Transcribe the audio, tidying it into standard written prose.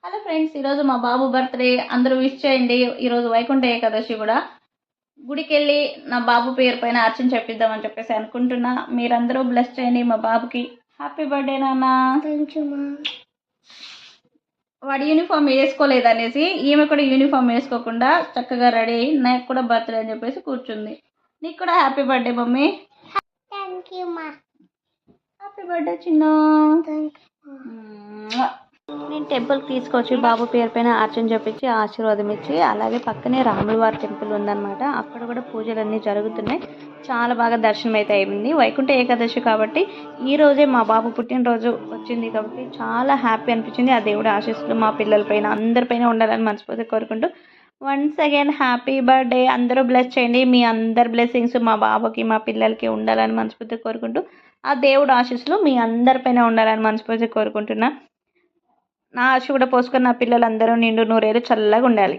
Hello friends, ఈరోజు మా బాబు birthday. అందరూ విష్ చేయండి. ఈరోజు వైకుంఠ ఏకాదశి కూడా. గుడికి వెళ్ళి నా బాబు పేరు పైన అర్చన చెప్పిద్దామని చెప్పేసి అనుకుంటున్నా. మీరందరూ బ్లెస్ చేయండి మా బాబుకి. హ్యాపీ బర్త్డే నాన్న. వాడు యూనిఫామ్ వేసుకోలేదు అనేసి ఈమె కూడా యూనిఫామ్ వేసుకోకుండా చక్కగా రెడీ అయ్యి నాకు కూడా బర్త్డే అని చెప్పేసి కూర్చుంది. నీకు కూడా happy birthday mummy. Happy birthday చిన్న. నేను టెంపుల్కి తీసుకొచ్చి బాబు పేరు పైన అర్చన చెప్పించి ఆశీర్వాదం ఇచ్చి, అలాగే పక్కనే రాములవారి టెంపుల్ ఉందన్నమాట. అక్కడ కూడా పూజలన్నీ జరుగుతున్నాయి. చాలా బాగా దర్శనం అయితే అయింది. వైకుంఠ ఏకాదశి కాబట్టి ఈ రోజే మా బాబు పుట్టినరోజు వచ్చింది కాబట్టి చాలా హ్యాపీ అనిపించింది. ఆ దేవుడి ఆశీస్సులు మా పిల్లలపైన అందరిపైన ఉండాలని మనస్ఫూర్తిగా కోరుకుంటూ వన్స్ అగైన్ హ్యాపీ బర్త్డే. అందరూ బ్లెస్ చేయండి. మీ అందరి బ్లెస్సింగ్స్ మా బాబుకి మా పిల్లలకి ఉండాలని మనస్ఫూర్తిగా కోరుకుంటూ ఆ దేవుడు ఆశీస్సులు మీ అందరిపైన ఉండాలని మనస్ఫూర్తిగా కోరుకుంటున్నా. నా ఆశ కూడా పోసుకొని నా పిల్లలందరూ నిండు నూరేళ్ళు చల్లగా ఉండాలి.